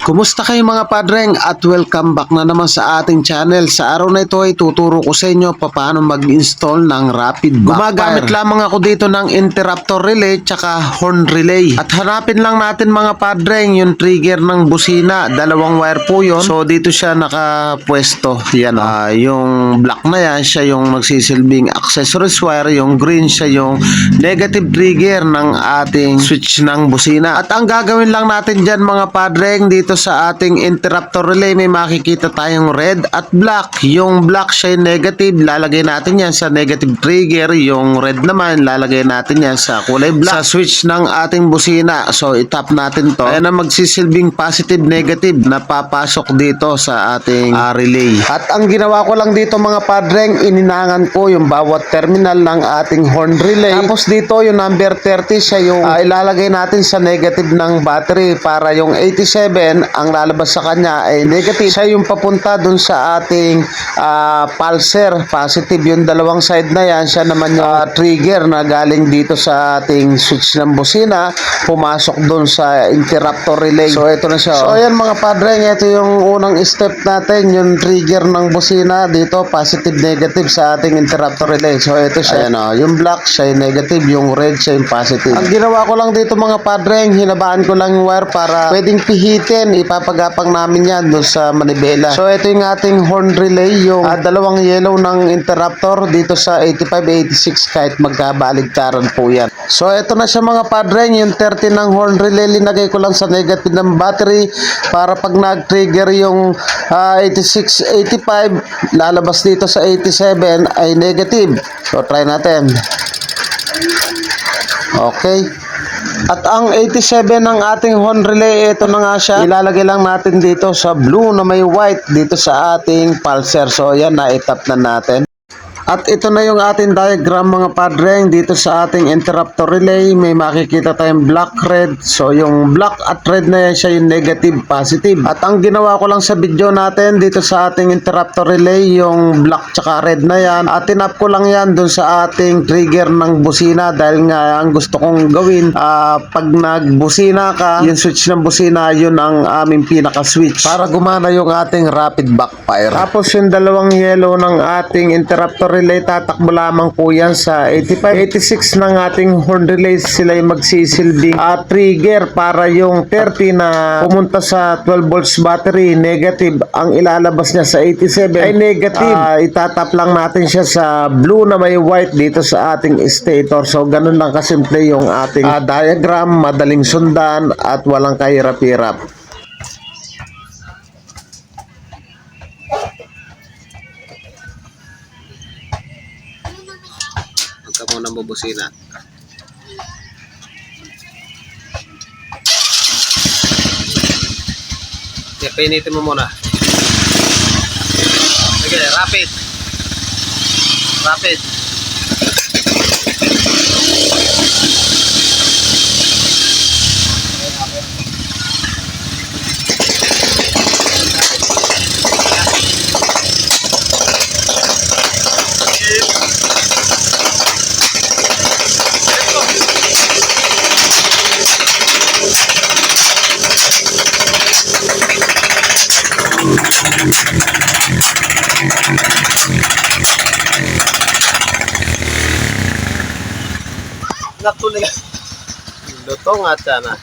Kumusta kayo mga padreng at welcome back na naman sa ating channel. Sa araw na ito ay tuturo ko sa inyo paano mag-install ng rapid backfire. Gumagamit lamang ako dito ng interrupter relay tsaka horn relay. At hanapin lang natin mga padreng yung trigger ng busina. Dalawang wire po yun. So dito siya nakapwesto. Yan yung black na yan siya yung magsisilbing accessories wire. Yung green siya yung negative trigger ng ating switch ng busina. At ang gagawin lang natin dyan mga padreng dito sa ating interrupter relay may makikita tayong red at black. Yung black siya yung negative, lalagay natin yan sa negative trigger. Yung red naman lalagay natin yan sa kulay black sa switch ng ating busina. So itap natin to. Ayan na magsisilbing positive negative na papasok dito sa ating relay. At ang ginawa ko lang dito mga padreng, ininangan ko yung bawat terminal ng ating horn relay. Tapos dito yung number 30 siya yung ilalagay natin sa negative ng battery para yung 87 ang lalabas sa kanya ay negative. Siya yung papunta dun sa ating pulser. Positive yung dalawang side na yan. Siya naman yung trigger na galing dito sa ating switch ng busina. Pumasok dun sa interrupter relay. So ito na siya. So ayan mga padreng, ito yung unang step natin. Yung trigger ng busina dito positive negative sa ating interrupter relay. So ito siya. Ayan, yung black siya yung negative. Yung red siya yung positive. Ang ginawa ko lang dito mga padreng, hinabaan ko lang yung wire para pwedeng pihitin. Ipapagapang namin yan doon sa manibela. So ito yung ating horn relay, yung dalawang yellow ng interrupter dito sa 85-86 kahit magkabaligtaran po yan. So ito na siya mga padreng, yung 30 ng horn relay linagay ko lang sa negative ng battery para pag nag-trigger yung 86-85 lalabas dito sa 87 ay negative. So try natin. Okay. At ang 87 ng ating horn relay, ito na nga siya. Ilalagay lang natin dito sa blue na may white dito sa ating pulser. So yan, na-tap na natin. At ito na yung ating diagram mga padreng. Dito sa ating interrupter relay may makikita tayong black, red. So yung black at red na yan siya yung negative, positive. At ang ginawa ko lang sa video natin dito sa ating interrupter relay, yung black tsaka red na yan, at tinap ko lang yan dun sa ating trigger ng busina. Dahil nga ang gusto kong gawin, pag nagbusina ka, yung switch ng busina yun ang aming pinaka switch para gumana yung ating rapid backfire. Tapos yung dalawang yellow ng ating interrupter relay, tatakbo lamang po yan sa 85-86 ng ating horn relay. Sila yung magsisilbing trigger para yung 30 na pumunta sa 12 volts battery negative, ang ilalabas niya sa 87 ay negative. Itatap lang natin siya sa blue na may white dito sa ating stator. So ganun lang kasimple yung ating diagram, madaling sundan at walang kahirap-hirap. Huwag ka muna bubusina. Okay, painitin mo muna. Sige, rapid. Rapid. Natuloy. Lutong at sana.